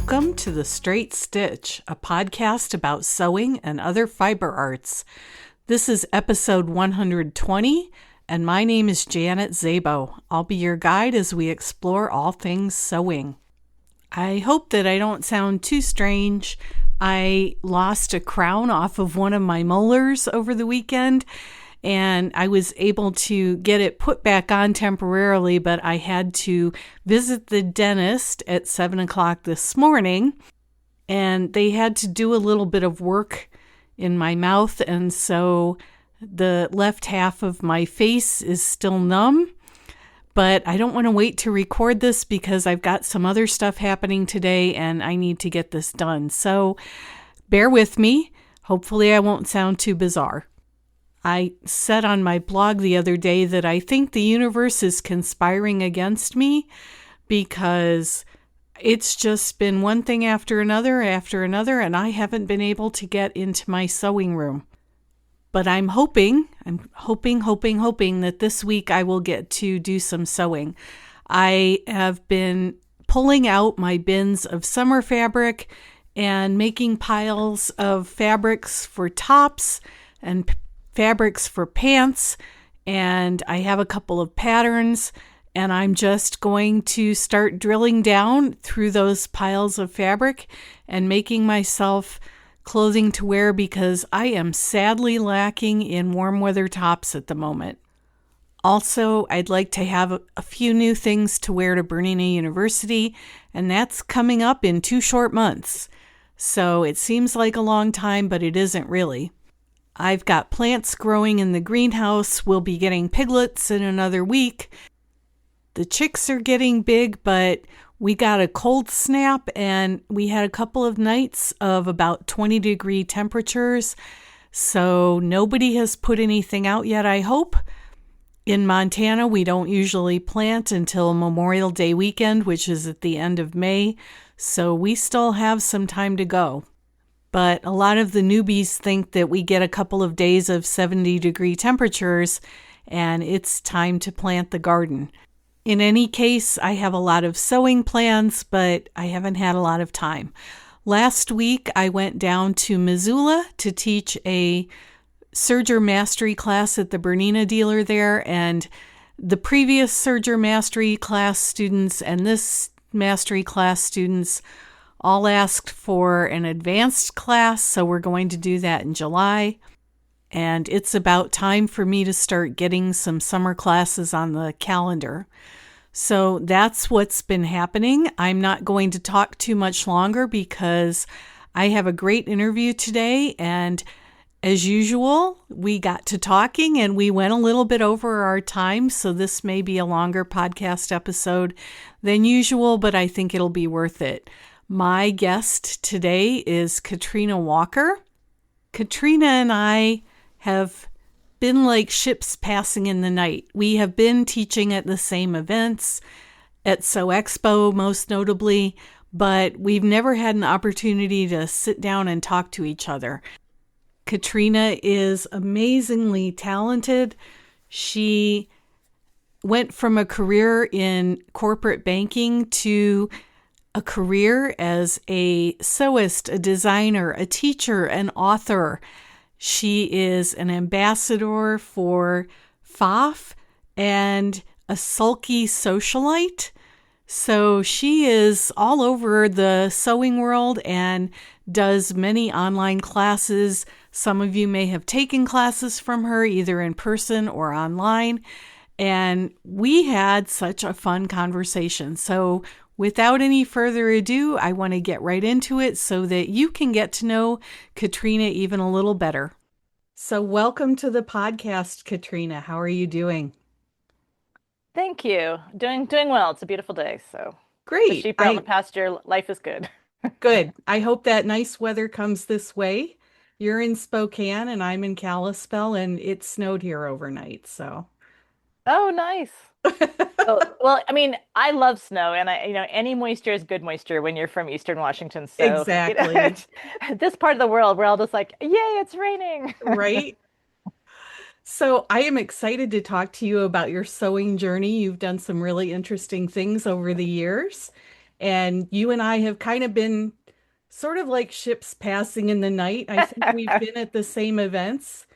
Welcome to The Straight Stitch, a podcast about sewing and other fiber arts. This is episode 120, and my name is Janet Szabo. I'll be your guide as we explore all things sewing. I hope that I don't sound too strange. I lost a crown off of one of my molars over the weekend, and I was able to get it put back on temporarily, but I had to visit the dentist at 7 o'clock this morning, and they had to do a little bit of work in my mouth, and so the left half of my face is still numb. But I don't want to wait to record this because I've got some other stuff happening today and I need to get this done. So bear with me. Hopefully I won't sound too bizarre. I said on my blog the other day that I think the universe is conspiring against me because it's just been one thing after another, and I haven't been able to get into my sewing room. But I'm hoping that this week I will get to do some sewing. I have been pulling out my bins of summer fabric and making piles of fabrics for tops and fabrics for pants. And I have a couple of patterns, and I'm just going to start drilling down through those piles of fabric and making myself clothing to wear because I am sadly lacking in warm weather tops at the moment. Also, I'd like to have a few new things to wear to Bernina University, and that's coming up in 2 short months. So it seems like a long time, but it isn't really. I've got plants growing in the greenhouse. We'll be getting piglets in another week. The chicks are getting big, but we got a cold snap and we had a couple of nights of about 20-degree temperatures. So nobody has put anything out yet, I hope. In Montana, we don't usually plant until Memorial Day weekend, which is at the end of May. So we still have some time to go. But a lot of the newbies think that we get a couple of days of 70-degree temperatures and it's time to plant the garden. In any case, I have a lot of sewing plans, but I haven't had a lot of time. Last week, I went down to Missoula to teach a Serger Mastery class at the Bernina dealer there, and the previous Serger Mastery class students and this Mastery class students all asked for an advanced class, so we're going to do that in July. And it's about time for me to start getting some summer classes on the calendar. So that's what's been happening. I'm not going to talk too much longer because I have a great interview today. And as usual, we got to talking and we went a little bit over our time. So this may be a longer podcast episode than usual, but I think it'll be worth it. My guest today is Katrina Walker. Katrina and I have been like ships passing in the night. We have been teaching at the same events, at Sew Expo most notably, but we've never had an opportunity to sit down and talk to each other. Katrina is amazingly talented. She went from a career in corporate banking to a career as a sewist, a designer, a teacher, an author. She is an ambassador for FOF and a sulky socialite. So she is all over the sewing world and does many online classes. Some of you may have taken classes from her either in person or online. And we had such a fun conversation. So without any further ado, I want to get right into it so that you can get to know Katrina even a little better. So welcome to the podcast, Katrina. How are you doing? Thank you. Doing well. It's a beautiful day. So great. The sheep are on the pasture. Life is good. Good. I hope that nice weather comes this way. You're in Spokane and I'm in Kalispell, and it snowed here overnight. So. Oh, nice. Well, I mean, I love snow, and any moisture is good moisture when you're from Eastern Washington. So exactly. This part of the world, we're all just like, yay, it's raining. Right. So I am excited to talk to you about your sewing journey. You've done some really interesting things over the years. And you and I have kind of been sort of like ships passing in the night. I think we've been at the same events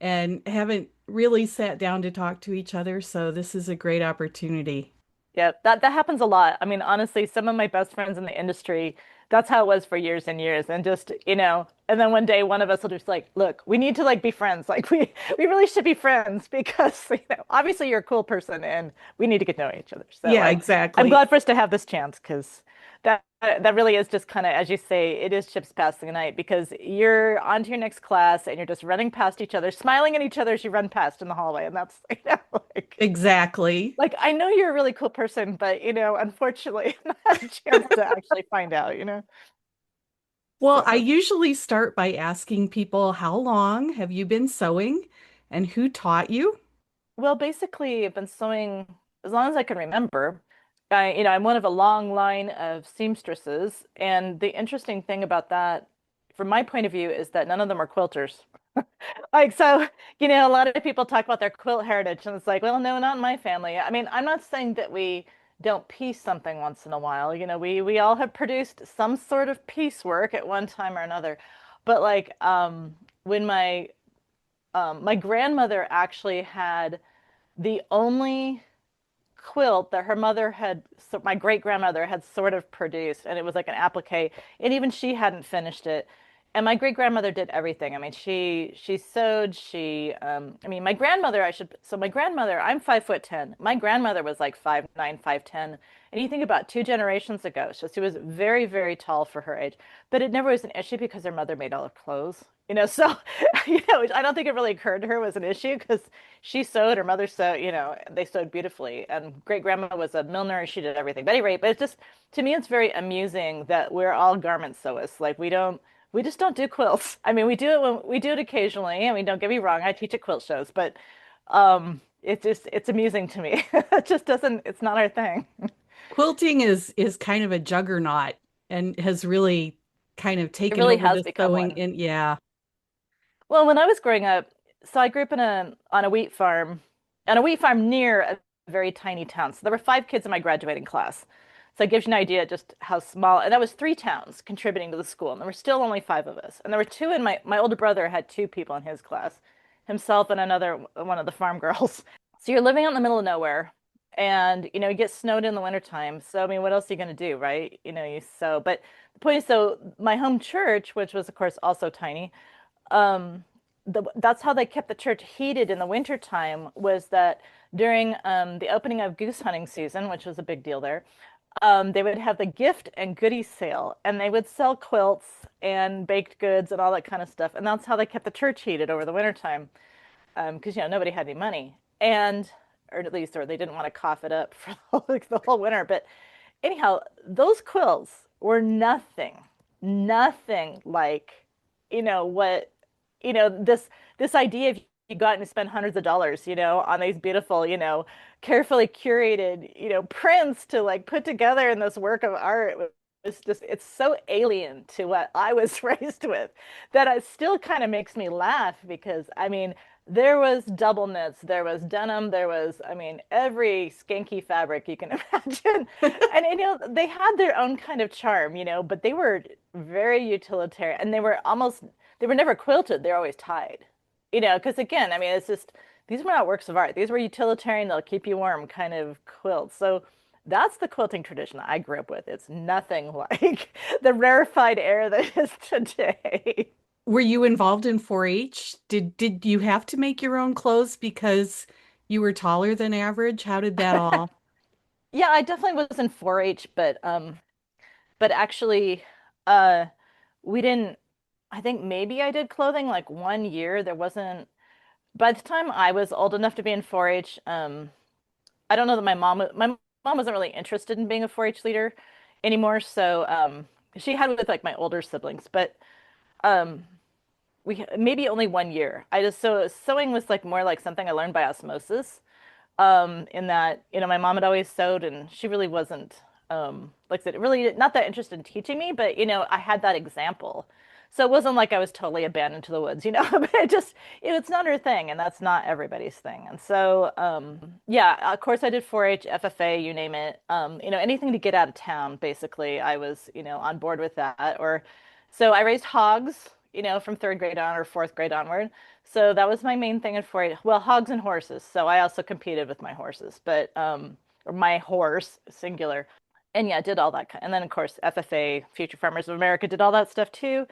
and haven't really sat down to talk to each other. So this is a great opportunity. Yeah, that happens a lot. I mean, honestly, some of my best friends in the industry, that's how it was for years and years. And just, and then one day one of us will just like, look, we need to like be friends. Like we really should be friends because, obviously you're a cool person and we need to get to know each other. So Yeah, I'm exactly. glad for us to have this chance because that really is just kind of, as you say, it is ships passing the night because you're on to your next class and you're just running past each other, smiling at each other as you run past in the hallway. And that's, like Exactly. I know you're a really cool person, but unfortunately, I not had a chance to actually find out. Well, I So, usually start by asking people, how long have you been sewing and who taught you? well, basically, I've been sewing as long as I can remember. I'm one of a long line of seamstresses, and the interesting thing about that, from my point of view, is that none of them are quilters. Like, so, a lot of people talk about their quilt heritage, and it's like, well, no, not in my family. I mean, I'm not saying that we don't piece something once in a while. We all have produced some sort of piecework at one time or another. But like, when my grandmother actually had the only quilt that her mother had, so my great grandmother had sort of produced, and it was like an applique, and even she hadn't finished it. And my great grandmother did everything. I mean, she sewed. I mean, my grandmother. So my grandmother. I'm 5'10". My grandmother was like 5'9", 5'10". And you think about 2 generations ago, so she was very, very tall for her age. But it never was an issue because her mother made all her clothes. So I don't think it really occurred to her was an issue because she sewed, her mother sewed, they sewed beautifully. And great grandma was a milliner, she did everything. But anyway, but it's just to me it's very amusing that we're all garment sewists. Like we just don't do quilts. I mean, we do it occasionally. I mean, don't get me wrong, I teach at quilt shows, but it's amusing to me. It just doesn't it's not our thing. Quilting is kind of a juggernaut and has really kind of It taken really over has the become sewing one. in. Yeah. Well, when I was growing up, so I grew up on a wheat farm, near a very tiny town. So there were 5 kids in my graduating class. So it gives you an idea just how small, and that was 3 towns contributing to the school, and there were still only 5 of us. And there were two in my older brother had 2 people in his class, himself and another one of the farm girls. So you're living out in the middle of nowhere, and you get snowed in the wintertime. So I mean, what else are you gonna do, right? You so, but the point is, so my home church, which was of course also tiny, um that's how they kept the church heated in the wintertime was that during the opening of goose hunting season, which was a big deal there, they would have the gift and goodie sale and they would sell quilts and baked goods and all that kind of stuff. And that's how they kept the church heated over the wintertime. Because nobody had any money. And or at least or they didn't want to cough it up for like the whole winter. But anyhow, those quilts were nothing like, what, this idea of you go out and spend hundreds of dollars, on these beautiful, carefully curated, prints to like put together in this work of art. It's just, it's so alien to what I was raised with that it still kind of makes me laugh because I mean, there was double knits, there was denim, there was, I mean, every skanky fabric you can imagine. And they had their own kind of charm, but they were very utilitarian and they were never quilted, they're always tied. Because again, I mean, it's just these were not works of art. These were utilitarian, they'll keep you warm kind of quilts. So that's the quilting tradition I grew up with. It's nothing like the rarefied air that is today. Were you involved in 4-H? Did you have to make your own clothes because you were taller than average? How did that all? Yeah, I definitely was in 4-H, but actually uh we didn't I think maybe I did clothing like one year. There wasn't by the time I was old enough to be in 4-H, I don't know that my mom wasn't really interested in being a 4-H leader anymore, so she had with like my older siblings, but um we maybe only one year. I just so sewing was like more like something I learned by osmosis. In that, my mom had always sewed and she really wasn't like I said, really not that interested in teaching me, but I had that example. So it wasn't like I was totally abandoned to the woods, but it's not her thing, and that's not everybody's thing. And so, yeah, of course I did 4-H, FFA, you name it. Anything to get out of town, basically, I was, on board with that. So I raised hogs, from third grade on or fourth grade onward. So that was my main thing in 4-H. Well, hogs and horses. So I also competed with my horses, or my horse, singular. And yeah, did all that. And then, of course, FFA, Future Farmers of America, did all that stuff too.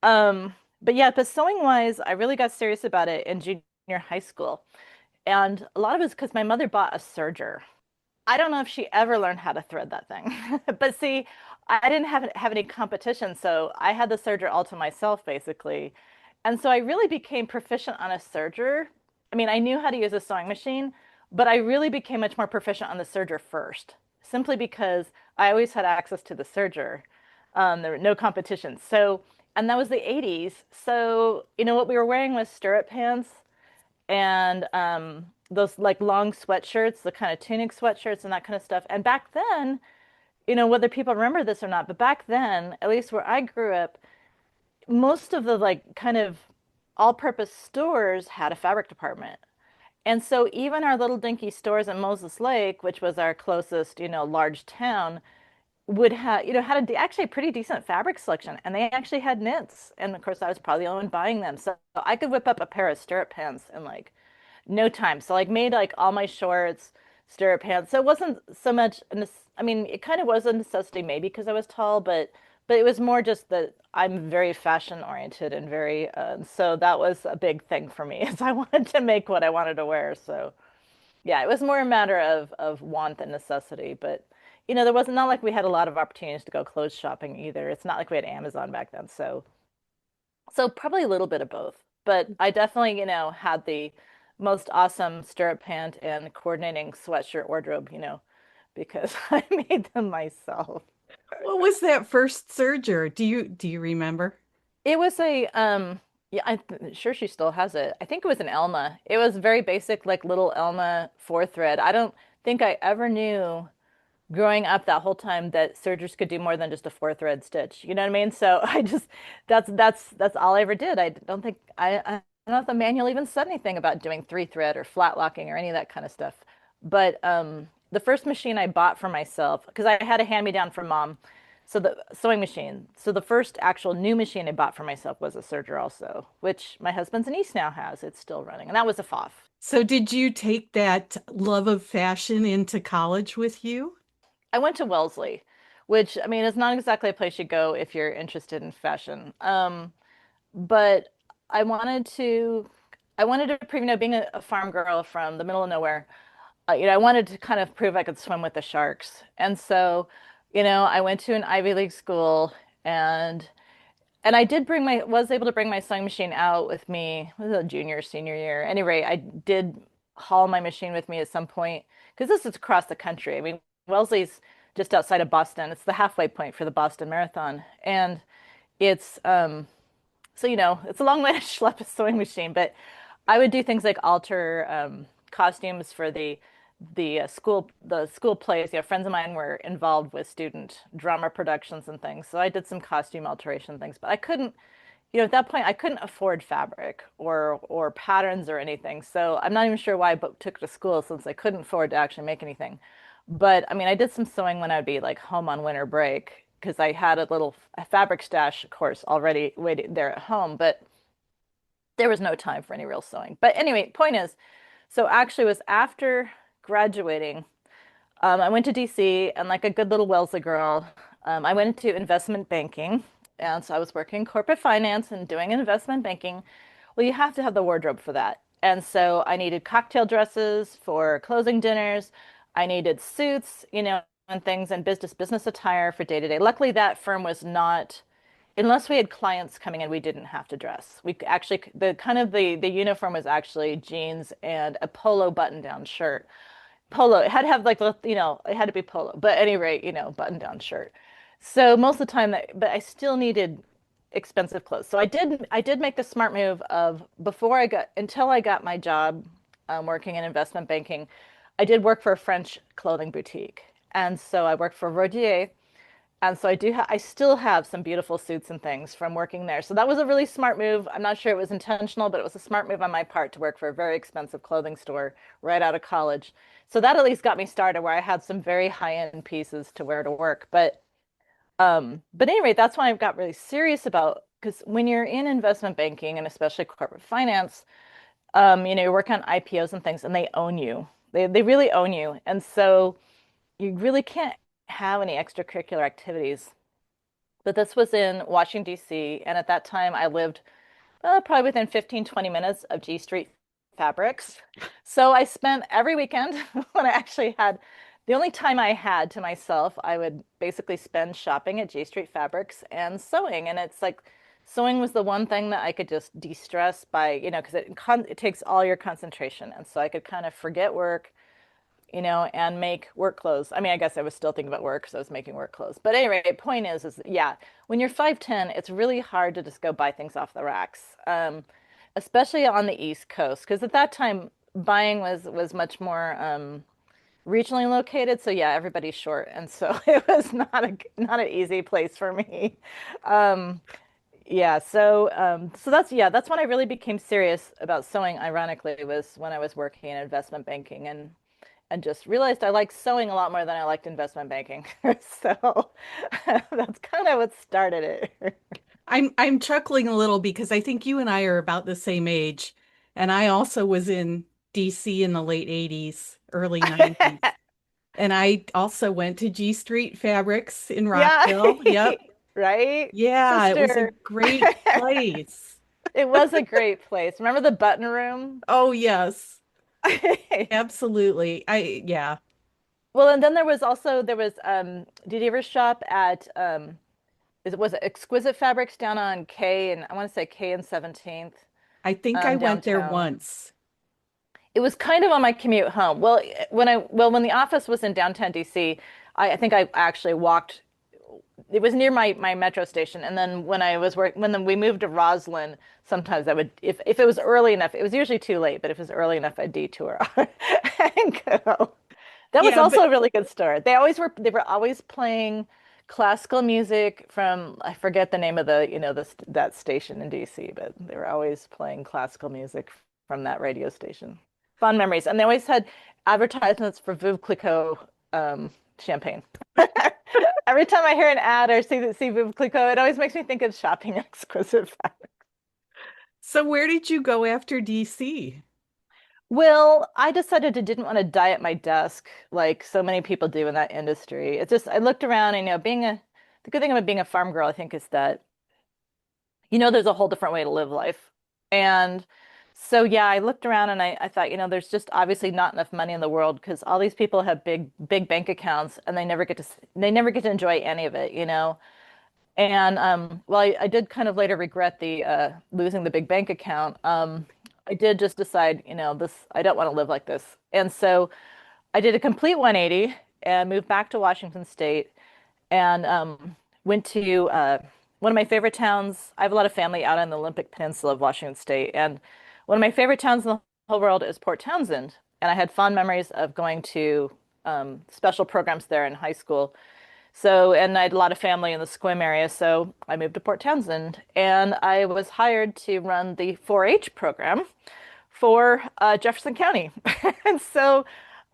But yeah, but sewing wise, I really got serious about it in junior high school. And a lot of it's because my mother bought a serger. I don't know if she ever learned how to thread that thing. But see, I didn't have any competition, so I had the serger all to myself basically. And so I really became proficient on a serger. I mean, I knew how to use a sewing machine, but I really became much more proficient on the serger first, simply because I always had access to the serger. There were no competition. So, and that was the 80s. So, what we were wearing was stirrup pants and those like long sweatshirts, the kind of tunic sweatshirts and that kind of stuff. And back then, whether people remember this or not, but back then, at least where I grew up, most of the like kind of all-purpose stores had a fabric department. And so even our little dinky stores in Moses Lake, which was our closest, large town, would have, had actually a pretty decent fabric selection. And they actually had knits. And of course, I was probably the only one buying them. So I could whip up a pair of stirrup pants in like no time. So like made like all my shorts, stirrup pants. So it wasn't so much, I mean, it kind of was a necessity maybe because I was tall, but it was more just that I'm very fashion oriented and very, so that was a big thing for me is I wanted to make what I wanted to wear. So yeah, it was more a matter of want than necessity. But there wasn't not like we had a lot of opportunities to go clothes shopping either. It's not like we had Amazon back then. So probably a little bit of both. But I definitely, had the most awesome stirrup pant and coordinating sweatshirt wardrobe, because I made them myself. What was that first serger? Do you remember? It was yeah, I'm sure she still has it. I think it was an Elma. It was very basic, like little Elma 4-thread. I don't think I ever knew growing up that whole time that sergers could do more than just a 4-thread stitch. You know what I mean? So I just that's all I ever did. I don't think I don't know if the manual even said anything about doing 3-thread or flat locking or any of that kind of stuff. But the first machine I bought for myself, because I had a hand-me-down from mom, so the sewing machine. So the first actual new machine I bought for myself was a serger also, which my husband's niece now has. It's still running, and that was a FOF. So did you take that love of fashion into college with you? I went to Wellesley, which I mean is not exactly a place you go if you're interested in fashion. But I wanted to, I wanted to prove, being a farm girl from the middle of nowhere, I wanted to kind of prove I could swim with the sharks. And so, I went to an Ivy League school and I was able to bring my sewing machine out with me. It was a junior, senior year. Anyway, I did haul my machine with me at some point because this is across the country. I mean, Wellesley's just outside of Boston. It's the halfway point for the Boston Marathon. And it's so it's a long way to schlep a sewing machine, but I would do things like alter costumes for the school plays. Friends of mine were involved with student drama productions and things, so I did some costume alteration things. But I couldn't, at that point, I couldn't afford fabric or patterns or anything. So I'm not even sure why I took it to school since I couldn't afford to actually make anything. But I mean, I did some sewing when I'd be like home on winter break because I had a fabric stash, of course, already waiting there at home. But there was no time for any real sewing. But anyway, point is, so actually it was after graduating, I went to DC and like a good little Wellesley girl, I went into investment banking. And so I was working corporate finance and doing investment banking. Well, you have to have the wardrobe for that. And so I needed cocktail dresses for closing dinners. I needed suits, and things and business attire for day to day. Luckily, that firm was not unless we had clients coming in, we didn't have to dress. We actually the uniform was actually jeans and a polo button-down shirt. Polo, it had to have like it had to be polo, but at any rate, button-down shirt. So most of the time but I still needed expensive clothes. So I did make the smart move of until I got my job working in investment banking, I did work for a French clothing boutique. And so I worked for Rodier And so I still have some beautiful suits and things from working there. So that was a really smart move. I'm not sure it was intentional, but it was a smart move on my part to work for a very expensive clothing store right out of college. So that at least got me started where I had some very high-end pieces to wear to work. But anyway, that's why I've got really serious about because when you're in investment banking and especially corporate finance, you work on IPOs and things and they own you. They really own you. And so you really can't have any extracurricular activities. But this was in Washington, D.C. And at that time, I lived probably within 15, 20 minutes of G Street Fabrics. So I spent every weekend when I actually had the only time I had to myself, I would basically spend shopping at G Street Fabrics and sewing. And it's like sewing was the one thing that I could just de-stress by, because it takes all your concentration. And so I could kind of forget work and make work clothes. I mean, I guess I was still thinking about work because I was making work clothes. But anyway, point is yeah, when you're 5'10", it's really hard to just go buy things off the racks, especially on the East Coast, because at that time buying was much more regionally located. So yeah, everybody's short, and so it was not an easy place for me. Um, yeah, so that's when I really became serious about sewing. Ironically, was when I was working in investment banking and just realized I liked sewing a lot more than I liked investment banking. So that's kind of what started it. I'm chuckling a little because I think you and I are about the same age, and I also was in DC in the late 80s, early 90s. And I also went to G Street Fabrics in Yeah, Rockville. Yep. right, Yeah, it was a sister. great place. It was a great place. Remember the button room? Oh, yes. Absolutely. Yeah. Well, and then did you ever shop at was it Exquisite Fabrics down on K and I want to say K and 17th I think I went there downtown? once. It was kind of on my commute home. When the office was in downtown DC, I think I actually walked. It was near my metro station, and then we moved to Roslyn, sometimes I would if it was early enough. It was usually too late, but if it was early enough, I'd detour and go. That was Yeah, also but a really good store. They were always playing classical music from I forget the name of that station in DC, but they were always playing classical music from that radio station. Fun memories. And they always had advertisements for Veuve Clicquot champagne. Every time I hear an ad or see Veuve Clicquot, it always makes me think of shopping at Exquisite Fabric. so where did you go after DC? Well, I decided I didn't want to die at my desk like so many people do in that industry. It's just I looked around and the good thing about being a farm girl, I think, is that there's a whole different way to live life. And so, yeah, I looked around and I thought, there's just obviously not enough money in the world because all these people have big bank accounts and they never get to enjoy any of it. And well, I did kind of later regret the losing the big bank account. I did just decide, I don't want to live like this. And so I did a complete 180 and moved back to Washington State and went to one of my favorite towns. I have a lot of family out on the Olympic Peninsula of Washington State, and one of my favorite towns in the whole world is Port Townsend. And I had fond memories of going to special programs there in high school. So, and I had a lot of family in the Sequim area, so I moved to Port Townsend, and I was hired to run the 4-H program for Jefferson County. And so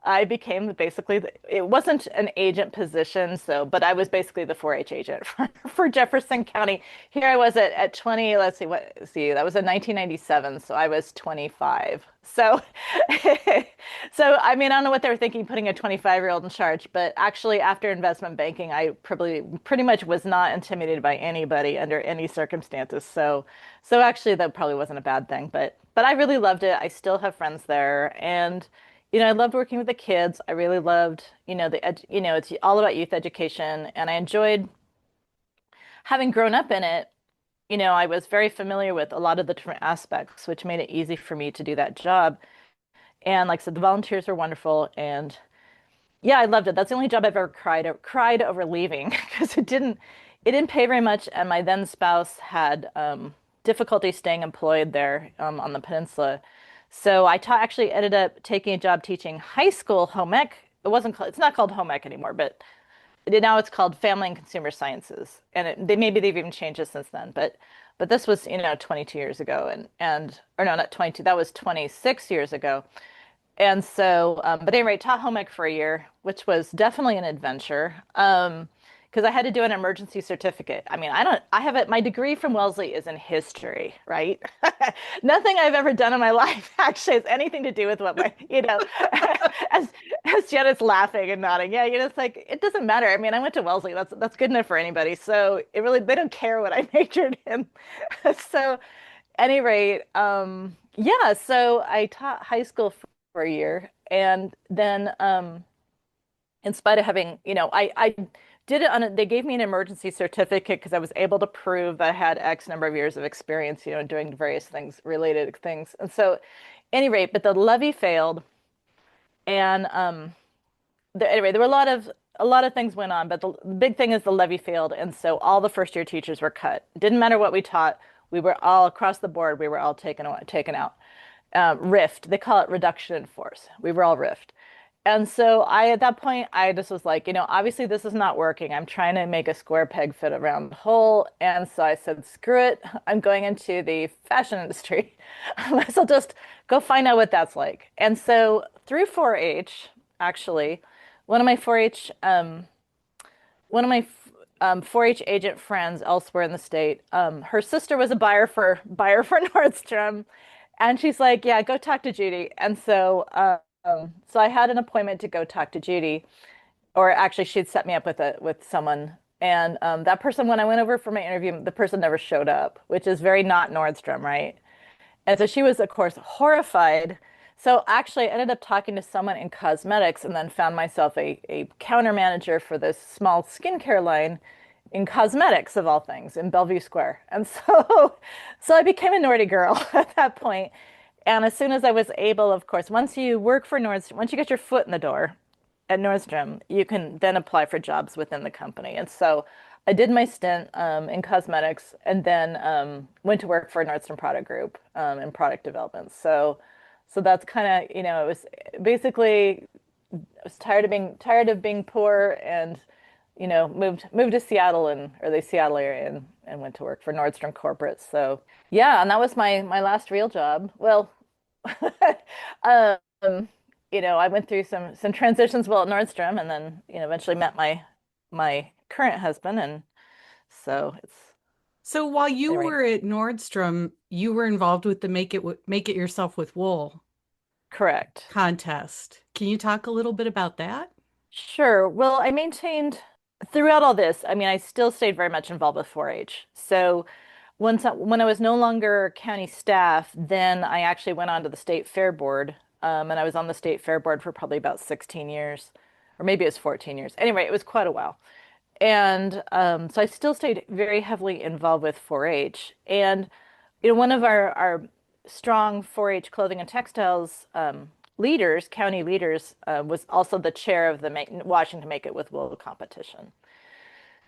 I became it wasn't an agent position, but I was basically the 4-H agent for Jefferson County. Here I was at 20, that was in 1997, so I was 25. So, so I mean, I don't know what they were thinking putting a 25-year-old in charge, but actually after investment banking, I pretty much was not intimidated by anybody under any circumstances. So actually that probably wasn't a bad thing, but I really loved it. I still have friends there and I loved working with the kids. I really loved, it's all about youth education. And I enjoyed having grown up in it. I was very familiar with a lot of the different aspects, which made it easy for me to do that job. And like I said, the volunteers were wonderful. And yeah, I loved it. That's the only job I've ever cried over leaving because it didn't pay very much. And my then spouse had difficulty staying employed there on the peninsula. So actually ended up taking a job teaching high school home ec. It's not called home ec anymore, but now it's called Family and Consumer Sciences, and they've even changed it since then. But this was 22 years ago, and or no, not 22. That was 26 years ago. And so, but anyway, taught home ec for a year, which was definitely an adventure. Because I had to do an emergency certificate. I mean, I have it. My degree from Wellesley is in history, right? Nothing I've ever done in my life actually has anything to do with what as, as Janet's laughing and nodding. Yeah, it's like, it doesn't matter. I mean, I went to Wellesley. That's good enough for anybody. So they don't care what I majored in. So, any rate, yeah, so I taught high school for a year, and then in spite of having, I did it they gave me an emergency certificate because I was able to prove that I had X number of years of experience, doing various things, related things. And so, any rate, but the levy failed, and anyway, there were a lot of things went on, but the big thing is the levy failed, and so all the first year teachers were cut. Didn't matter what we taught, we were all across the board. We were all taken out. Rift. They call it reduction in force. We were all rift. And so at that point, I just was like, obviously this is not working. I'm trying to make a square peg fit a round hole. And so I said, screw it. I'm going into the fashion industry. So just go find out what that's like. And so through 4-H, actually, one of my 4-H, one of my 4-H agent friends elsewhere in the state, her sister was a buyer for Nordstrom, and she's like, "Yeah, go talk to Judy." And so I had an appointment to go talk to Judy, or actually, she'd set me up with someone. And that person, when I went over for my interview, the person never showed up, which is very not Nordstrom, right? And so she was, of course, horrified. So actually, I ended up talking to someone in cosmetics and then found myself a counter manager for this small skincare line in cosmetics, of all things, in Bellevue Square. And so, so I became a Nordy girl at that point. And as soon as I was able, of course, once you work for Nordstrom, once you get your foot in the door at Nordstrom, you can then apply for jobs within the company. And so I did my stint in cosmetics, and then went to work for Nordstrom Product Group in product development. So that's kind of, it was basically, I was tired of being poor, and moved to Seattle, or the Seattle area, and went to work for Nordstrom Corporate. So yeah, and that was my last real job. Well, um, I went through some transitions while at Nordstrom, and then eventually met my current husband, and so it's So while you anyway. were at Nordstrom, you were involved with the Make It Yourself with Wool Correct. contest. Can you talk a little bit about that? Sure. Well, I maintained throughout all this. I mean, I still stayed very much involved with 4-H. So when I was no longer county staff, then I actually went on to the state fair board, and I was on the state fair board for probably about 16 years, or maybe it was 14 years. Anyway, it was quite a while. And so I still stayed very heavily involved with 4-H. And one of our strong 4-H clothing and textiles leaders, county leaders, was also the chair of the Washington Make It with Wool competition.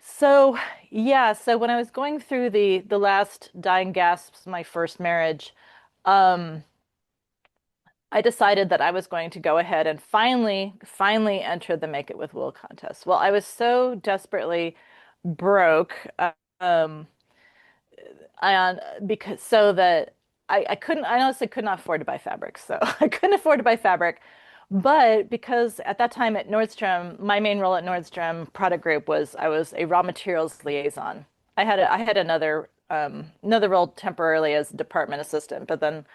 So yeah, so when I was going through the last dying gasps, of my first marriage, um, I decided that I was going to go ahead and finally enter the Make It with Wool contest. Well, I was so desperately broke, um, and because so that I honestly could not afford to buy fabric. So I couldn't afford to buy fabric. But because at that time at Nordstrom, my main role at Nordstrom Product Group was I was a raw materials liaison. I had another role temporarily as department assistant, but then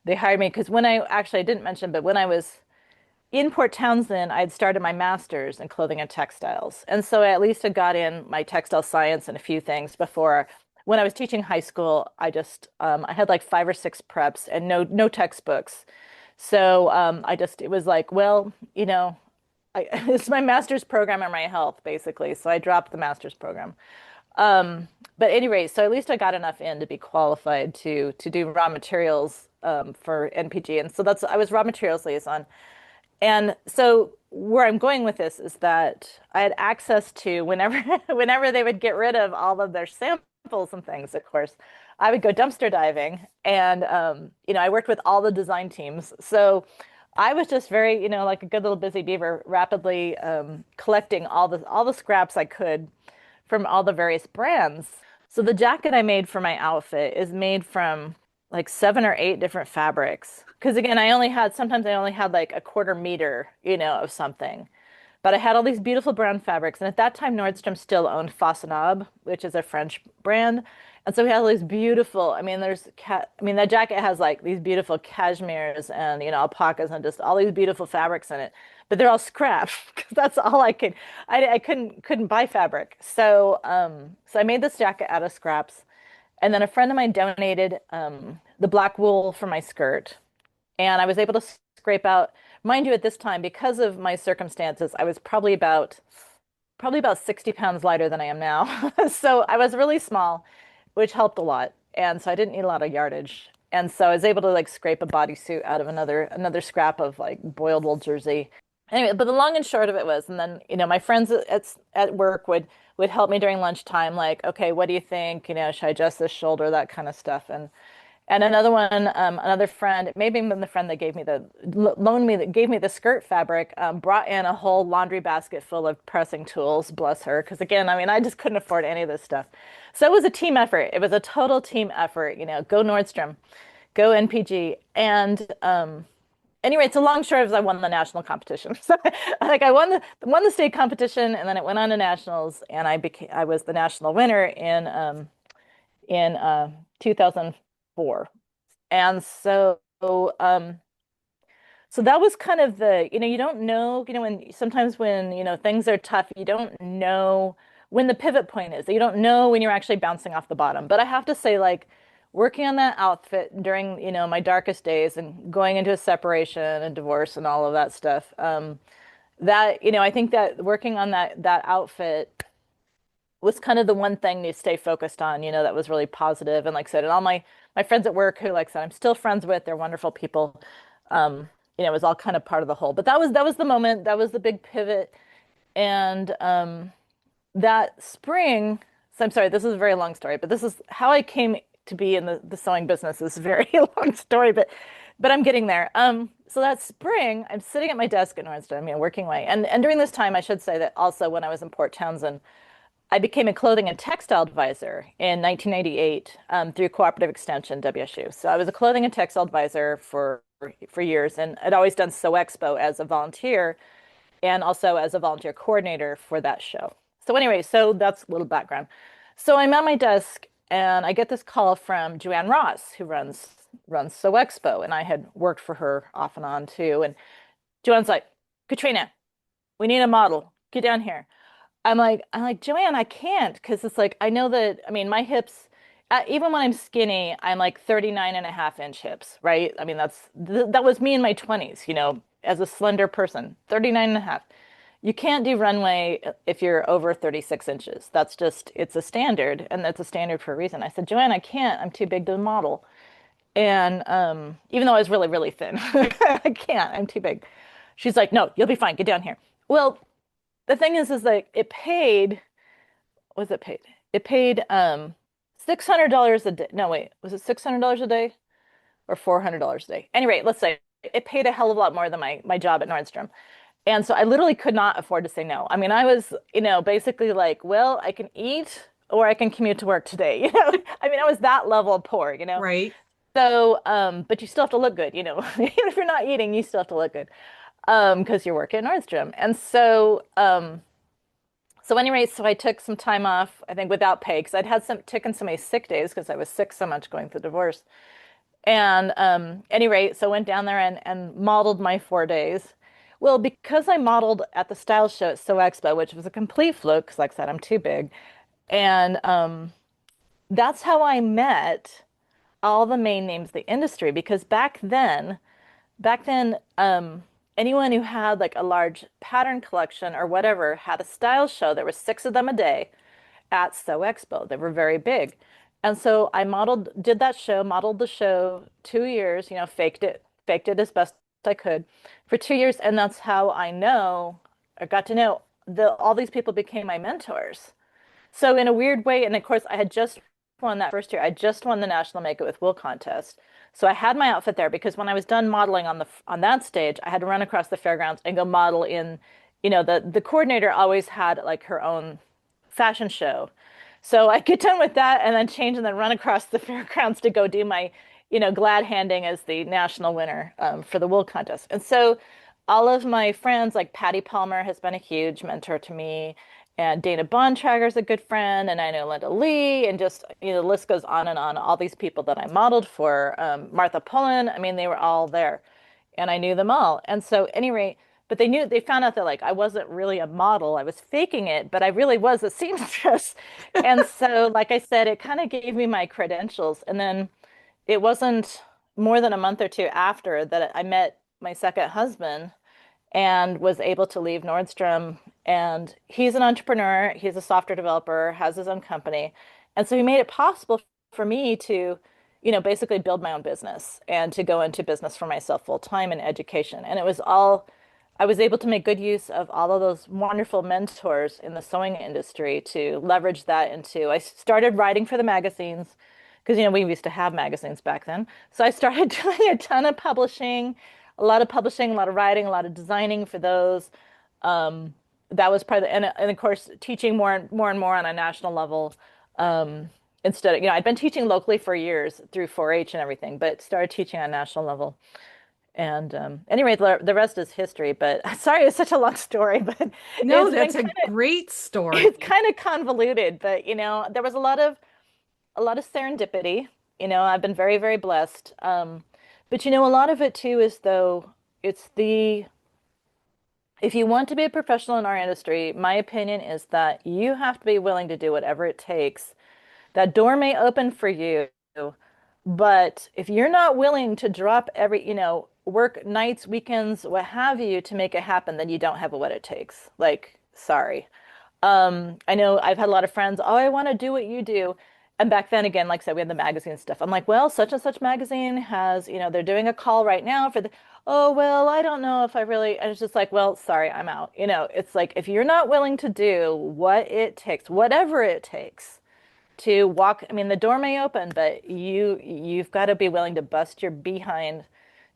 they hired me because I didn't mention, but when I was in Port Townsend, I had started my master's in clothing and textiles. And so I at least had got in my textile science and a few things before. When I was teaching high school, I had like 5 or 6 preps and no textbooks. So it was like, well, it's my master's program in my health, basically. So I dropped the master's program. But anyway, so at least I got enough in to be qualified to do raw materials for NPG. And so I was raw materials liaison. And so where I'm going with this is that I had access to whenever whenever they would get rid of all of their samples and things, of course, I would go dumpster diving, and I worked with all the design teams. So I was just very, like a good little busy beaver, rapidly collecting all the scraps I could from all the various brands. So the jacket I made for my outfit is made from like 7 or 8 different fabrics. Because again, sometimes I only had like a quarter meter, of something. But I had all these beautiful brown fabrics, and at that time, Nordstrom still owned Façonnable, which is a French brand. And so we had all these beautiful. That jacket has like these beautiful cashmeres and alpacas and just all these beautiful fabrics in it. But they're all scrap because that's all I could. I couldn't buy fabric, so I made this jacket out of scraps, and then a friend of mine donated the black wool for my skirt, and I was able to scrape out, mind you, at this time, because of my circumstances, I was probably about 60 pounds lighter than I am now. So I was really small, which helped a lot. And so I didn't need a lot of yardage. And so I was able to like scrape a bodysuit out of another scrap of like boiled wool jersey. Anyway, but the long and short of it was, and then, my friends at work would help me during lunchtime, like, okay, what do you think? Should I adjust this shoulder, that kind of stuff. And another one, another friend, maybe even the friend that gave me the skirt fabric, brought in a whole laundry basket full of pressing tools, bless her. Because again, I just couldn't afford any of this stuff. So it was a team effort. It was a total team effort, go Nordstrom, go NPG. And anyway, it's a long short of I won the national competition. So like I won the state competition, and then it went on to nationals, and I was the national winner in 2004. And um, so that was kind of you don't know, when things are tough, you don't know when the pivot point is. You don't know when you're actually bouncing off the bottom. But I have to say, like, working on that outfit during, my darkest days and going into a separation and divorce and all of that stuff, I think that working on that outfit was kind of the one thing to stay focused on, that was really positive. And like I said, and all my friends at work who, like I said, I'm still friends with, they're wonderful people. It was all kind of part of the whole. But that was the moment, that was the big pivot. And that spring, so I'm sorry, this is a very long story, but this is how I came to be in the sewing business. Is a very long story, but I'm getting there. So that spring, I'm sitting at my desk at Nordstrom, working away. And during this time, I should say that also when I was in Port Townsend, I became a clothing and textile advisor in 1998 through Cooperative Extension, WSU. So I was a clothing and textile advisor for years, and I'd always done Sew Expo as a volunteer and also as a volunteer coordinator for that show. So anyway, so that's a little background. So I'm at my desk, and I get this call from Joanne Ross, who runs Sew Expo, and I had worked for her off and on too. And Joanne's like, Katrina, we need a model. Get down here. I'm like, Joanne, I can't because it's like, I know that, my hips, even when I'm skinny, I'm like 39 and a half inch hips, right? That was me in my 20s, as a slender person, 39 and a half. You can't do runway if you're over 36 inches. It's a standard, and that's a standard for a reason. I said, Joanne, I can't. I'm too big to model. And even though I was really, really thin, I can't. I'm too big. She's like, no, you'll be fine. Get down here. Well, the thing is like it paid, what was it paid? It paid $600 a day. No, wait, was it $600 a day or $400 a day? Anyway, let's say it paid a hell of a lot more than my job at Nordstrom. And so I literally could not afford to say no. I was, basically like, well, I can eat or I can commute to work today. I was that level of poor. Right. So, but you still have to look good, even if you're not eating, you still have to look good, because you're working at Nordstrom. And so anyway, so I took some time off, I think without pay, because I'd had taken so many sick days because I was sick so much going through divorce. And anyway, so I went down there and modeled my 4 days. Well, because I modeled at the style show at Sew Expo, which was a complete fluke, because like I said, I'm too big. And that's how I met all the main names of the industry, because back then, anyone who had like a large pattern collection or whatever had a style show. There were 6 of them a day at Sew Expo. They were very big. And so I did that show, modeled the show 2 years, faked it as best I could for 2 years. And that's how I got to know all these people became my mentors. So in a weird way, and of course I had just won that first year. I just won the National Make It with Wool contest. So I had my outfit there because when I was done modeling on that stage, I had to run across the fairgrounds and go model in, the coordinator always had like her own fashion show. So I get done with that and then change and then run across the fairgrounds to go do my, glad handing as the national winner for the wool contest. And so all of my friends, like Patty Palmer has been a huge mentor to me, and Dana Bontrager's a good friend, and I know Linda Lee, and just, the list goes on and on. All these people that I modeled for, Martha Pullen, I mean, they were all there, and I knew them all. And so, at any rate, but they found out that like I wasn't really a model, I was faking it, but I really was a seamstress. And so, like I said, it kind of gave me my credentials. And then it wasn't more than a month or two after that I met my second husband and was able to leave Nordstrom. And he's an entrepreneur, he's a software developer, has his own company. And so he made it possible for me to, basically build my own business and to go into business for myself full time in education. And it was all, I was able to make good use of all of those wonderful mentors in the sewing industry to leverage that into, I started writing for the magazines because, we used to have magazines back then. So I started doing a ton of publishing, a lot of writing, a lot of designing for those. Um, that was part of the, and of course, teaching more on a national level. Um, Instead of, I'd been teaching locally for years through 4-H and everything, but started teaching on a national level. And anyway, the rest is history. But sorry, it's such a long story, but No, it's been that's a kind of great it's story. kind of convoluted. But there was a lot of serendipity. I've been very, very blessed. But a lot of it too is though it's the if you want to be a professional in our industry, my opinion is that you have to be willing to do whatever it takes. That door may open for you, but if you're not willing to drop work nights, weekends, what have you, to make it happen, then you don't have what it takes. Like, sorry. I know I've had a lot of friends, oh, I want to do what you do. And back then, again, like I said, we had the magazine stuff. I'm like, well, such and such magazine has, they're doing a call right now for oh, well, I don't know if I really, and it's just like, well, sorry, I'm out. It's like, if you're not willing to do what it takes, whatever it takes to walk, I mean, the door may open, but you've got to be willing to bust your behind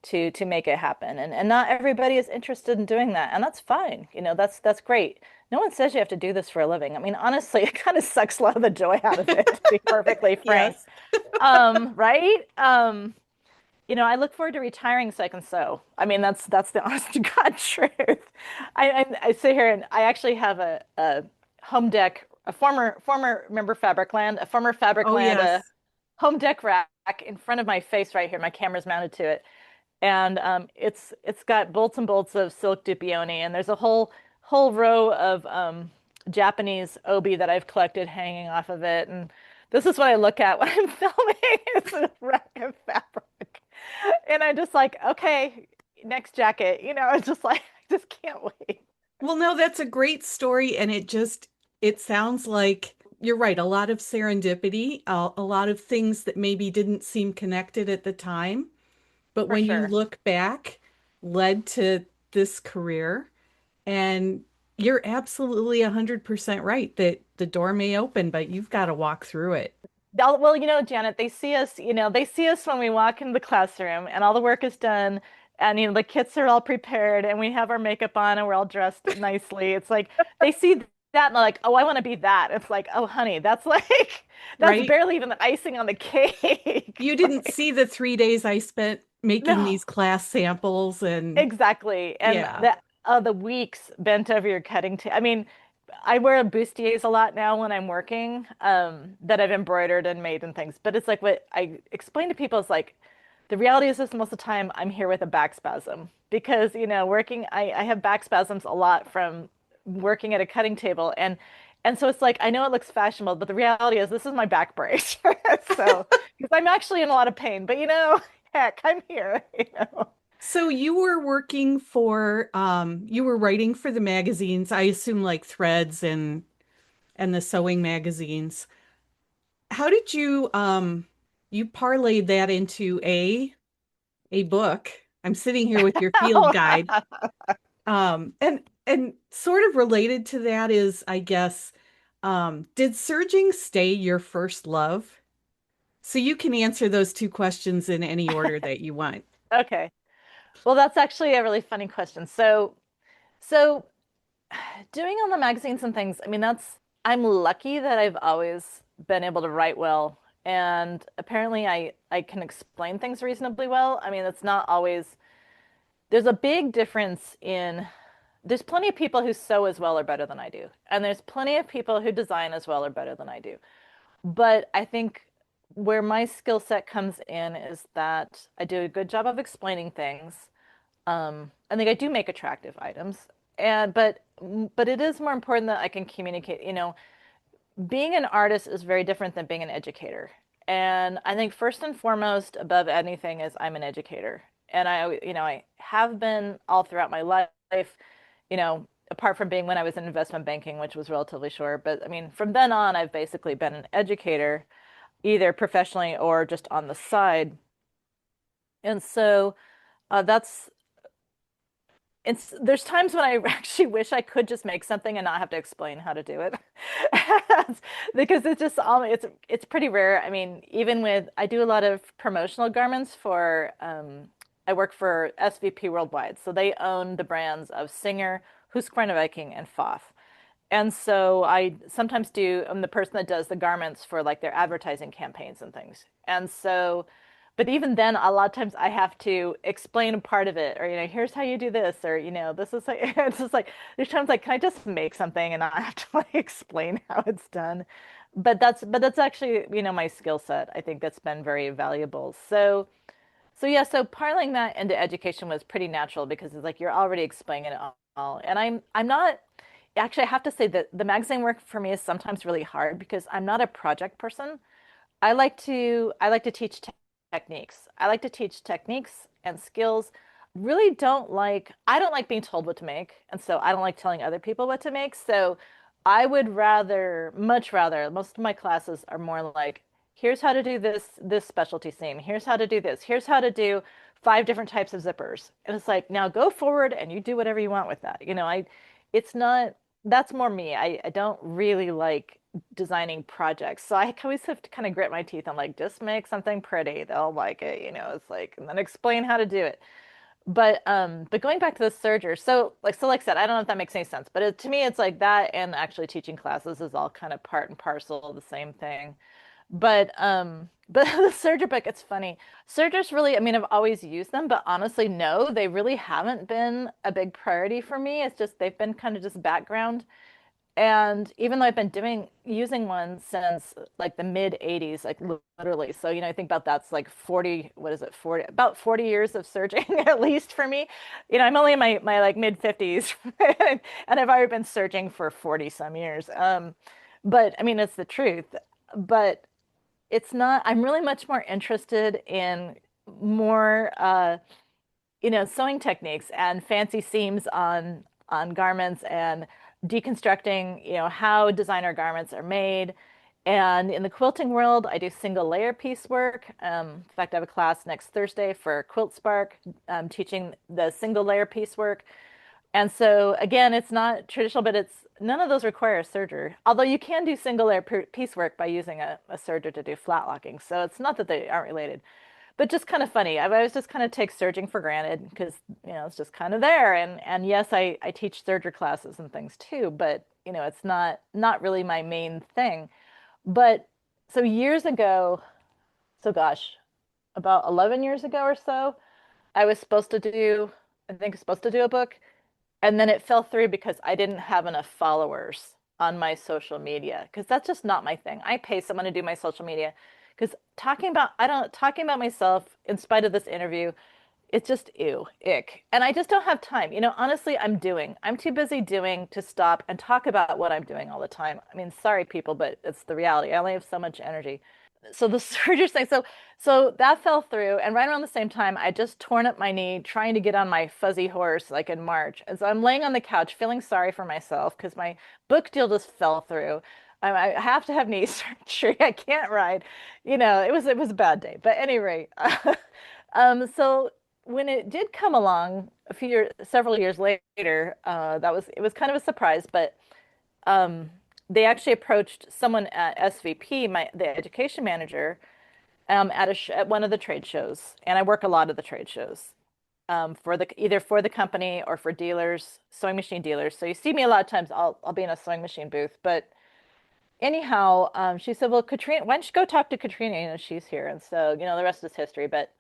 to make it happen. And not everybody is interested in doing that, and that's fine. That's great. No one says you have to do this for a living. I mean, honestly, it kind of sucks a lot of the joy out of it, to be perfectly frank. Yes. Right? I look forward to retiring so I can sew. I mean, that's the honest to God truth. I sit here and I actually have a home deck, a former remember Fabricland, a former Oh, Fabricland, a yes. home deck rack in front of my face right here. My camera's mounted to it, and it's got bolts and bolts of silk dupioni, and there's a whole row of Japanese obi that I've collected hanging off of it, and this is what I look at when I'm filming. It's a rack of fabric, and I'm just like, okay, next jacket. It's just like I just can't wait. Well, no, that's a great story. And it sounds like you're right. A lot of serendipity, a lot of things that maybe didn't seem connected at the time, but For when you sure. look back, led to this career. And you're absolutely 100% right that the door may open, but you've got to walk through it. Well, Janet, they see us when we walk into the classroom and all the work is done and the kits are all prepared and we have our makeup on and we're all dressed nicely. It's like they see that and they're like, "Oh, I want to be that." It's like, "Oh, honey, that's like that's Right? barely even the icing on the cake." You didn't see the 3 days I spent making No. these class samples and Exactly. And yeah. the weeks bent over your cutting I mean, I wear bustiers a lot now when I'm working, that I've embroidered and made and things. But it's like what I explain to people is like the reality is this most of the time I'm here with a back spasm because, working I have back spasms a lot from working at a cutting table and so it's like I know it looks fashionable, but the reality is this is my back brace. So because I'm actually in a lot of pain, but heck, I'm here. So you were working for you were writing for the magazines, I assume like Threads and the sewing magazines. How did you parlayed that into a book? I'm sitting here with your field guide. And sort of related to that is, I guess, did serging stay your first love? So you can answer those two questions in any order that you want. Okay. Well, that's actually a really funny question. So doing on the magazines and things, I mean, I'm lucky that I've always been able to write well. And apparently I can explain things reasonably well. I mean, it's not always, there's a big difference there's plenty of people who sew as well or better than I do. And there's plenty of people who design as well or better than I do. But I think where my skill set comes in is that I do a good job of explaining things. I think I do make attractive items, and but it is more important that I can communicate. Being an artist is very different than being an educator. And I think first and foremost, above anything, is I'm an educator, and I have been all throughout my life. Apart from being when I was in investment banking, which was relatively short, but I mean, from then on, I've basically been an educator, either professionally or just on the side. And so that's there's times when I actually wish I could just make something and not have to explain how to do it. Because it's pretty rare. I mean, even with I do a lot of promotional garments for I work for SVP Worldwide. So they own the brands of Singer, Husqvarna Viking, and Pfaff. And so I'm the person that does the garments for like their advertising campaigns and things. And so, but even then, a lot of times I have to explain a part of it, or here's how you do this, or this is like it's just like there's times like, can I just make something and not have to like explain how it's done? But that's actually my skill set. I think that's been very valuable. So yeah, so parlaying that into education was pretty natural because it's like you're already explaining it all. And I'm not actually I have to say that the magazine work for me is sometimes really hard because I'm not a project person. I like to teach techniques. I like to teach techniques and skills. I don't like being told what to make, and so I don't like telling other people what to make. So I would much rather, most of my classes are more like, here's how to do this specialty seam. Here's how to do this. Here's how to do five different types of zippers. And it's like, now go forward and you do whatever you want with that. It's not, that's more me. I don't really like designing projects. So I always have to kind of grit my teeth. I'm like, just make something pretty. They'll like it, it's like, and then explain how to do it. But going back to the serger, so like I said, I don't know if that makes any sense, but to me, it's like that and actually teaching classes is all kind of part and parcel of the same thing. But the serger book, it's funny. Sergers really, I mean, I've always used them, but honestly, no, they really haven't been a big priority for me. It's just they've been kind of just background. And even though I've been using one since like the mid 80s, like literally. So, I think about that's like 40, what is it, 40, about 40 years of searching at least for me. I'm only in my like mid 50s and I've already been searching for 40 some years. But I mean, it's the truth. But it's not, I'm really much more interested in more sewing techniques and fancy seams on garments and deconstructing, how designer garments are made. And in the quilting world, I do single layer piecework. In fact, I have a class next Thursday for Quilt Spark, teaching the single layer piecework. And so again, it's not traditional, but it's none of those require a serger. Although you can do single layer piecework by using a serger to do flat locking. So it's not that they aren't related, but just kind of funny. I always just kind of take serging for granted because it's just kind of there. And yes, I teach serger classes and things too, but it's not really my main thing. But so years ago, so gosh, about 11 years ago or so, I was supposed to do, I think supposed to do a book. And then it fell through because I didn't have enough followers on my social media because that's just not my thing. I pay someone to do my social media because talking about myself in spite of this interview, it's just ew, ick. And I just don't have time. Honestly, I'm too busy doing to stop and talk about what I'm doing all the time. I mean, sorry people, but it's the reality. I only have so much energy. So the surgery thing, so that fell through, and right around the same time, I just torn up my knee trying to get on my fuzzy horse like in March. And so I'm laying on the couch feeling sorry for myself because my book deal just fell through. I have to have knee surgery. I can't ride. It was a bad day. But anyway, so when it did come along several years later, it was kind of a surprise, but um, they actually approached someone at SVP, the education manager, at one of the trade shows, and I work a lot of the trade shows for the either for the company or for dealers, sewing machine dealers. So you see me a lot of times. I'll be in a sewing machine booth, but anyhow, she said, "Well, Katrina, why don't you go talk to Katrina? You know, she's here." And so, the rest is history. But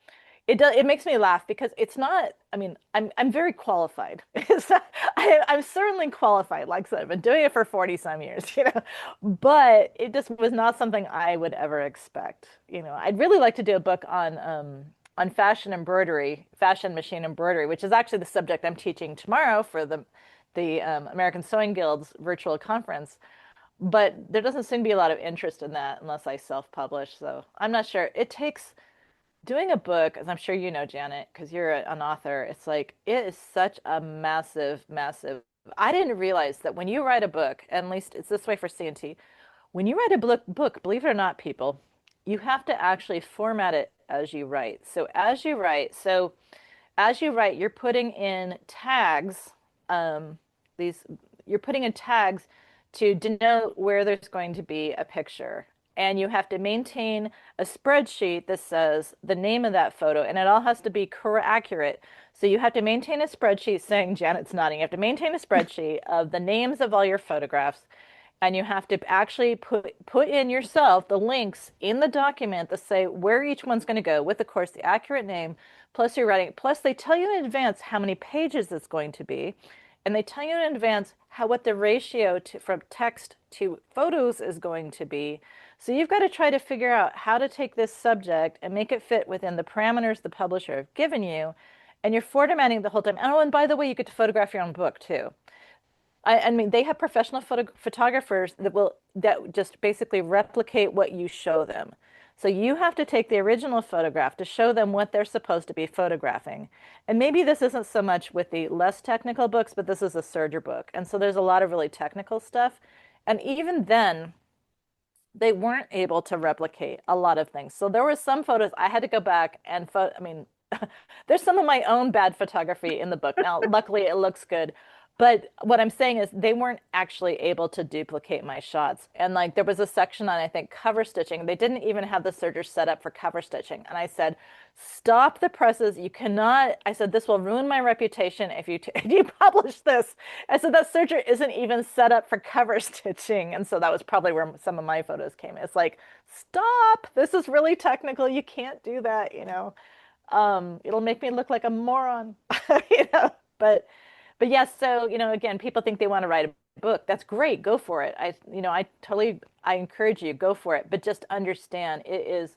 it makes me laugh because it's not. I mean, I'm very qualified. I'm certainly qualified. Like I said, I've been doing it for 40 some years, But it just was not something I would ever expect. I'd really like to do a book on fashion embroidery, fashion machine embroidery, which is actually the subject I'm teaching tomorrow for the American Sewing Guild's virtual conference. But there doesn't seem to be a lot of interest in that unless I self-publish. So I'm not sure. It takes doing a book, as I'm sure you know, Janet, because you're an author. It's like it is such a massive, massive. I didn't realize that when you write a book, and at least it's this way for C&T, when you write a book, believe it or not, people, you have to actually format it as you write. So as you write, you're putting in tags. These you're putting in tags to denote where there's going to be a picture. And you have to maintain a spreadsheet that says the name of that photo, and it all has to be accurate. So you have to maintain a spreadsheet saying, Janet's nodding, you have to maintain a spreadsheet of the names of all your photographs, and you have to actually put in yourself the links in the document that say where each one's going to go with, of course, the accurate name, plus your writing. Plus, they tell you in advance how many pages it's going to be. And they tell you in advance what the ratio from text to photos is going to be. So you've got to try to figure out how to take this subject and make it fit within the parameters the publisher have given you. And you're formatting the whole time. Oh, and by the way, you get to photograph your own book too. I mean, they have professional photographers that just basically replicate what you show them. So you have to take the original photograph to show them what they're supposed to be photographing. And maybe this isn't so much with the less technical books, but this is a serger book. And so there's a lot of really technical stuff. And even then, they weren't able to replicate a lot of things. So there were some photos I had to go back and I mean, there's some of my own bad photography in the book. Now, luckily, it looks good. But what I'm saying is they weren't actually able to duplicate my shots. And like there was a section on, I think, cover stitching. They didn't even have the serger set up for cover stitching. And I said, stop the presses. You cannot, I said, this will ruin my reputation if you if you publish this. I said, that serger isn't even set up for cover stitching. And so that was probably where some of my photos came. It's like, stop. This is really technical. You can't do that. It'll make me look like a moron, but yes, so, again, people think they want to write a book. That's great. Go for it. I encourage you, go for it. But just understand it is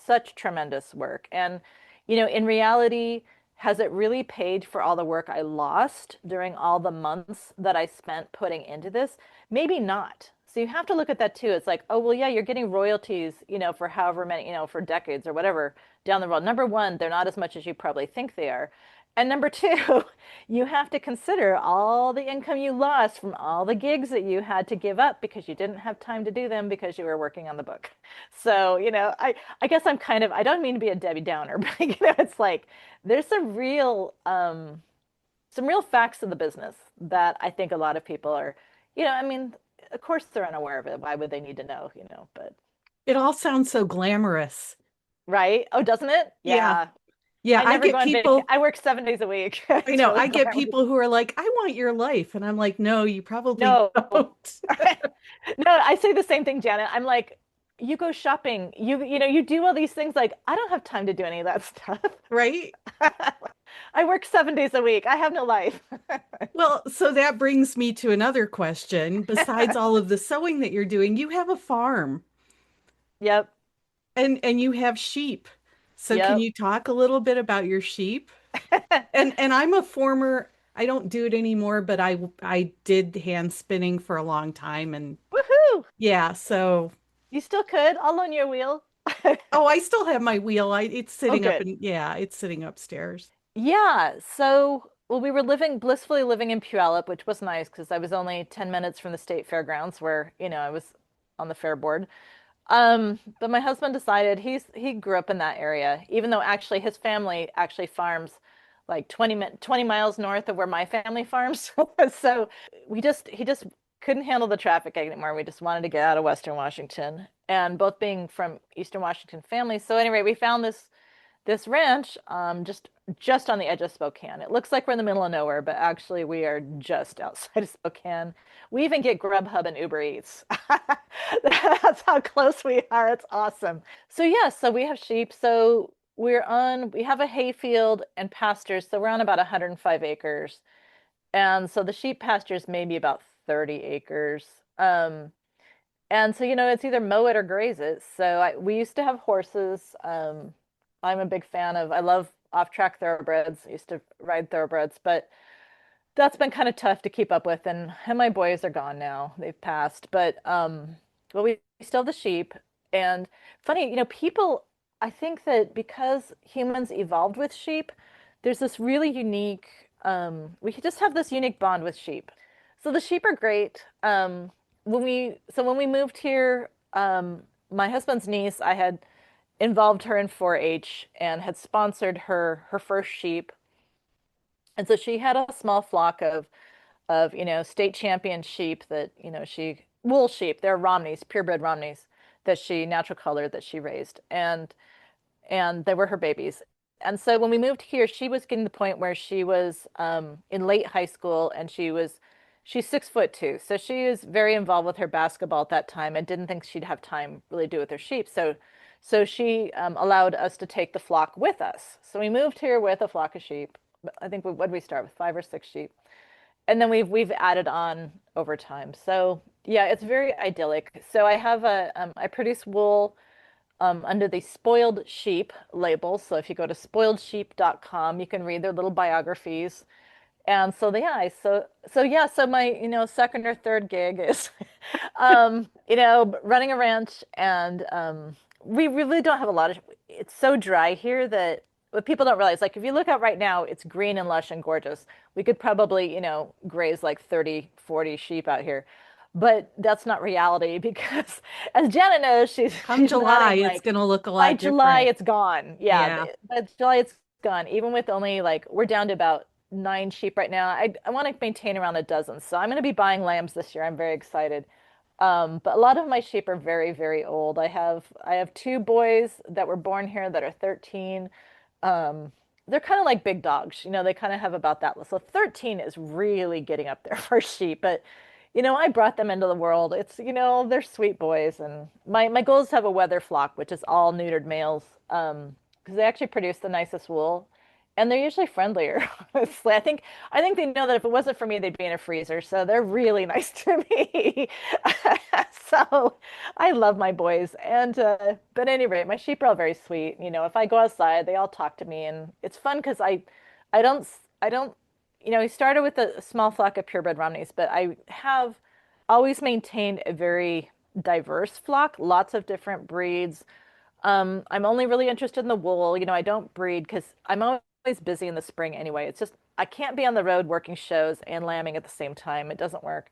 such tremendous work. And, in reality, has it really paid for all the work I lost during all the months that I spent putting into this? Maybe not. So you have to look at that too. It's like, oh, well, yeah, you're getting royalties, for however many, for decades or whatever down the road. Number one, they're not as much as you probably think they are. And number two, you have to consider all the income you lost from all the gigs that you had to give up because you didn't have time to do them because you were working on the book. So, I guess I don't mean to be a Debbie Downer, but it's like there's some real facts of the business that I think a lot of people are, I mean, of course they're unaware of it. Why would they need to know, but It all sounds so glamorous. right? Oh, doesn't it? Yeah. Yeah. Yeah, I I never get go on vacation. people, I work 7 days a week. I It's know, really I get glamorous. people who are like, I want your life. And I'm like, no, you probably No. don't. No, I say the same thing, Janet. I'm like, you go shopping. You do all these things. Like, I don't have time to do any of that stuff. Right? I work 7 days a week. I have no life. Well, so that brings me to another question. Besides all of the sewing that you're doing, you have a farm Yep. and you have sheep. So can Yep. you talk a little bit about your sheep? And I'm a former, I don't do it anymore, but I did hand spinning for a long time and Woohoo! yeah, so You still could. I'll loan you a wheel. oh, I still have my wheel. It's Oh, sitting up good. and yeah, it's sitting upstairs. Yeah. So, well, we were blissfully living in Puyallup, which was nice because I was only 10 minutes from the state fairgrounds where, I was on the fair board. But my husband decided he grew up in that area, even though actually his family actually farms like 20 miles north of where my family farms. So he just couldn't handle the traffic anymore. We just wanted to get out of Western Washington. and both being from Eastern Washington families. So anyway, we found this ranch just on the edge of Spokane. It looks like we're in the middle of nowhere, but actually we are just outside of Spokane. We even get Grubhub and Uber Eats. That's how close we are. It's awesome. So yeah, so we have sheep. So we have a hayfield and pastures. So we're on about 105 acres. And so the sheep pastures maybe about 30 acres. And so, it's either mow it or graze it. So we used to have horses. I'm a big fan of, I love off-track thoroughbreds. I used to ride thoroughbreds, but that's been kind of tough to keep up with. And my boys are gone now. They've passed. But we still have the sheep. And funny, people, I think that because humans evolved with sheep, there's this really unique, we just have this unique bond with sheep. So the sheep are great. When we moved here, my husband's niece, I had involved her in 4-H and had sponsored her first sheep. And so she had a small flock of state champion sheep that, she wool sheep, they're Romneys, purebred Romneys that she natural colored that she raised. And they were her babies. And so when we moved here, she was getting to the point where she was in late high school, and she's 6'2", so she was very involved with her basketball at that time and didn't think she'd have time really to do with her sheep. So she allowed us to take the flock with us. So we moved here with a flock of sheep. I think what did we start with, 5 or 6 sheep, and then we've added on over time. So yeah, it's very idyllic. So I produce wool under the Spoiled Sheep label. So if you go to spoiledsheep.com, you can read their little biographies. And so so my second or third gig is running a ranch, and we really don't have a lot of. It's so dry here that what people don't realize, like if you look out right now, it's green and lush and gorgeous. We could probably graze like 30, 40 sheep out here. But that's not reality because, as Janet knows, Come she's July, nodding it's like, going to look a by lot July different. it's gone. Yeah, Yeah. by July it's gone. Even with only like we're down to about 9 sheep right now. I want to maintain around a dozen, so I'm going to be buying lambs this year. I'm very excited. But a lot of my sheep are very, very old. I have 2 boys that were born here that are 13. Um, they're kind of like big dogs, they kind of have about that. So 13 is really getting up there for sheep, but I brought them into the world. It's, they're sweet boys, and my goal is to have a weather flock, which is all neutered males, because they actually produce the nicest wool, and they're usually friendlier. Honestly, I think they know that if it wasn't for me, they'd be in a freezer. So they're really nice to me. So I love my boys, and but at any rate, my sheep are all very sweet. If I go outside, they all talk to me, and it's fun because I don't, I don't, we started with a small flock of purebred Romneys, but I have always maintained a very diverse flock, lots of different breeds. I'm only really interested in the wool. I don't breed because I'm always busy in the spring anyway. It's just I can't be on the road working shows and lambing at the same time. It doesn't work.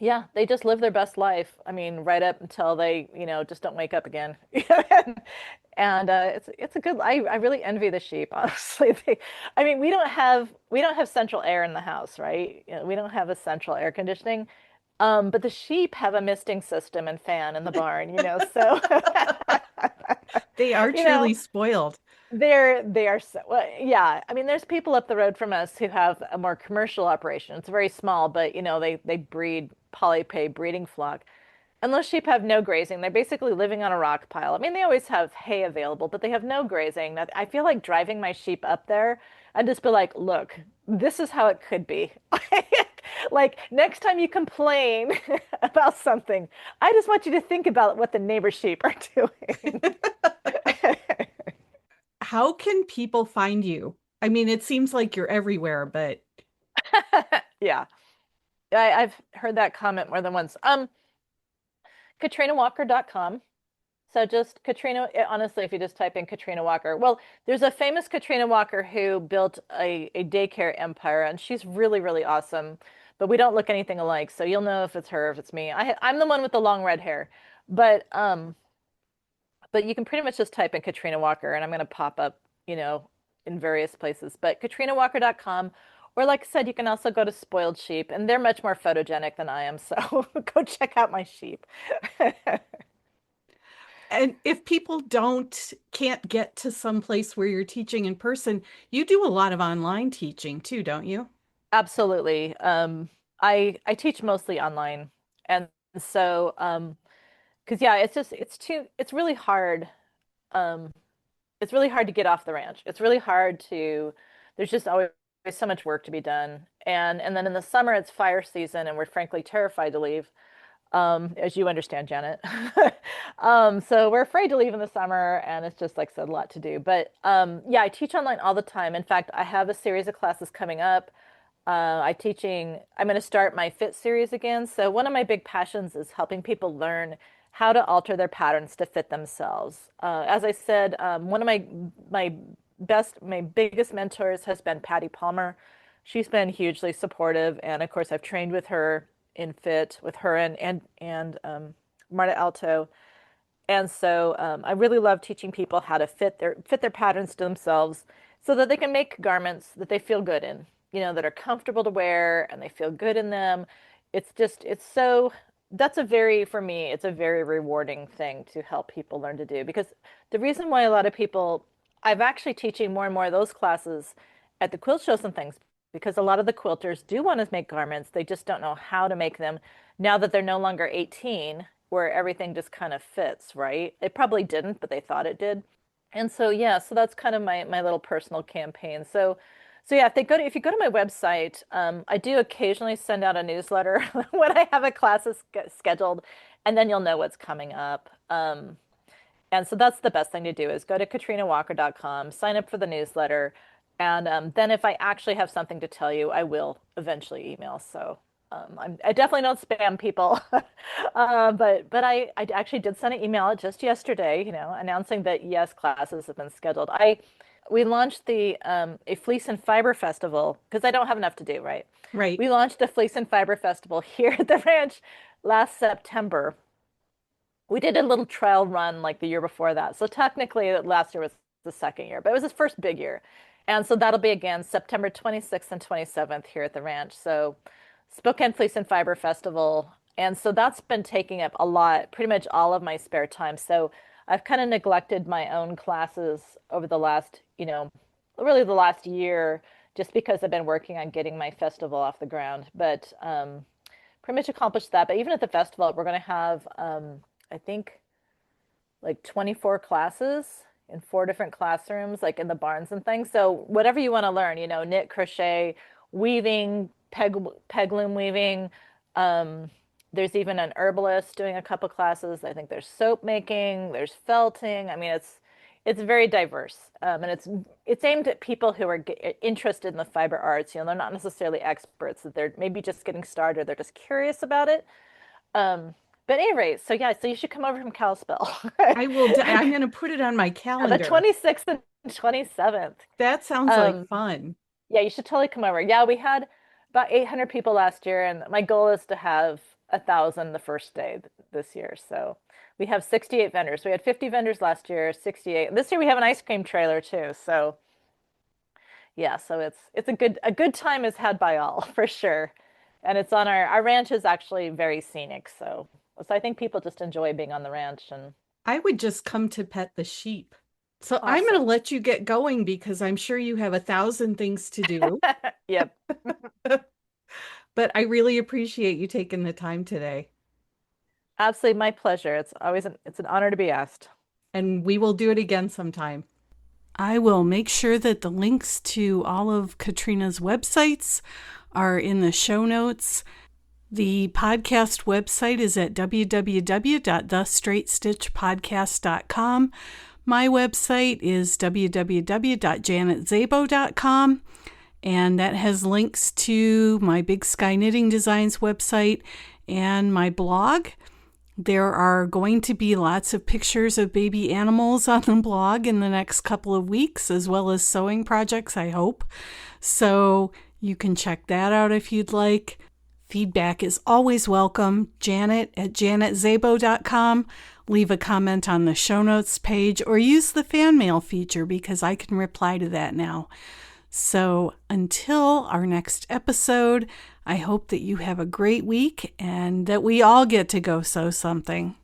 Yeah, they just live their best life. I mean, right up until they, just don't wake up again. And it's a good. I really envy the sheep, honestly. I mean, we don't have central air in the house, right? We don't have a central air conditioning. But the sheep have a misting system and fan in the barn, so They are you know, truly spoiled. they are so well, yeah. I mean, there's people up the road from us who have a more commercial operation. It's very small, but they breed polypay breeding flock. And those sheep have no grazing. They're basically living on a rock pile. I mean, they always have hay available, but they have no grazing. I feel like driving my sheep up there and just be like, look, this is how it could be. Like next time you complain about something, I just want you to think about what the neighbor sheep are doing. How can people find you? I mean, it seems like you're everywhere, but Yeah, I've heard that comment more than once. KatrinaWalker.com. So just Katrina, honestly, if you just type in Katrina Walker, well, there's a famous Katrina Walker who built a daycare empire, and she's really, really awesome. But we don't look anything alike, so you'll know if it's her, if it's me. I'm the one with the long red hair, but um, but you can pretty much just type in Katrina Walker, and I'm going to pop up, in various places. But KatrinaWalker.com, or like I said, you can also go to Spoiled Sheep, and they're much more photogenic than I am. So go check out my sheep. And if people can't get to some place where you're teaching in person, you do a lot of online teaching too, don't you? Absolutely. I teach mostly online, and so because yeah, it's really hard. Um, it's really hard to get off the ranch. It's really hard to. There's just always so much work to be done, and then in the summer it's fire season, and we're frankly terrified to leave. As you understand, Janet. So we're afraid to leave in the summer, and it's just like I said, a lot to do. But yeah, I teach online all the time. In fact, I have a series of classes coming up. I'm going to start my fit series again. So one of my big passions is helping people learn how to alter their patterns to fit themselves. As I said, one of my biggest mentors has been Patty Palmer. She's been hugely supportive, and of course, I've trained with her in fit with her and Marta Alto. And so I really love teaching people how to fit their patterns to themselves so that they can make garments that they feel good in, that are comfortable to wear and they feel good in them. It's so for me, it's a very rewarding thing to help people learn to do because the reason why a lot of people, I've actually teaching more and more of those classes at the quilt shows and things because a lot of the quilters do want to make garments. They just don't know how to make them now that they're no longer 18, where everything just kind of fits, right? They probably didn't, but they thought it did. And so yeah, so that's kind of my little personal campaign. So yeah, if you go to my website, I do occasionally send out a newsletter when I have a class scheduled, and then you'll know what's coming up. And so that's the best thing to do is go to katrinawalker.com, sign up for the newsletter, and then if I actually have something to tell you, I will eventually email. So I definitely don't spam people, but I actually did send an email just yesterday, announcing that yes, classes have been scheduled. We launched the a Fleece and Fiber Festival because I don't have enough to do, right? Right. We launched a Fleece and Fiber Festival here at the ranch last September. We did a little trial run like the year before that. So technically, last year was the second year, but it was his first big year. And so that'll be again September 26th and 27th here at the ranch. So Spokane Fleece and Fiber Festival. And so that's been taking up pretty much all of my spare time. So I've kind of neglected my own classes over the last, really the last year, just because I've been working on getting my festival off the ground. But pretty much accomplished that. But even at the festival, we're going to have, I think, like 24 classes in 4 different classrooms, like in the barns and things. So whatever you want to learn, knit, crochet, weaving, peg loom weaving. There's even an herbalist doing a couple classes. I think there's soap making, there's felting. I mean, it's very diverse, and it's aimed at people who are interested in the fiber arts. They're not necessarily experts; that they're maybe just getting started. They're just curious about it. But at any rate, so yeah, so you should come over from Kalispell. I'm going to put it on my The calendar. 26th and 27th. That sounds like fun. Yeah, you should totally come over. Yeah, we had about 800 people last year, and my goal is to have 1,000 the first day this year. So we have 68 vendors. We had 50 vendors last year, 68. This year we have an ice cream trailer too. So yeah, so it's a good time is had by all for sure. And it's on our ranch is actually very scenic. So I think people just enjoy being on the ranch and I would just come to pet the sheep. So I'm going to awesome. let you get going because I'm sure you have 1,000 things to do. Yep. But I really appreciate you taking the time today. Absolutely my pleasure. It's an honor to be asked. And we will do it again sometime. I will make sure that the links to all of Katrina's websites are in the show notes. The podcast website is at www.thestraightstitchpodcast.com. My website is www.janetszabo.com, and that has links to my Big Sky Knitting Designs website and my blog. There are going to be lots of pictures of baby animals on the blog in the next couple of weeks, as well as sewing projects, I hope. So you can check that out if you'd like. Feedback is always welcome. Janet@janetszabo.com. Leave a comment on the show notes page or use the fan mail feature because I can reply to that now. So until our next episode, I hope that you have a great week and that we all get to go sew something.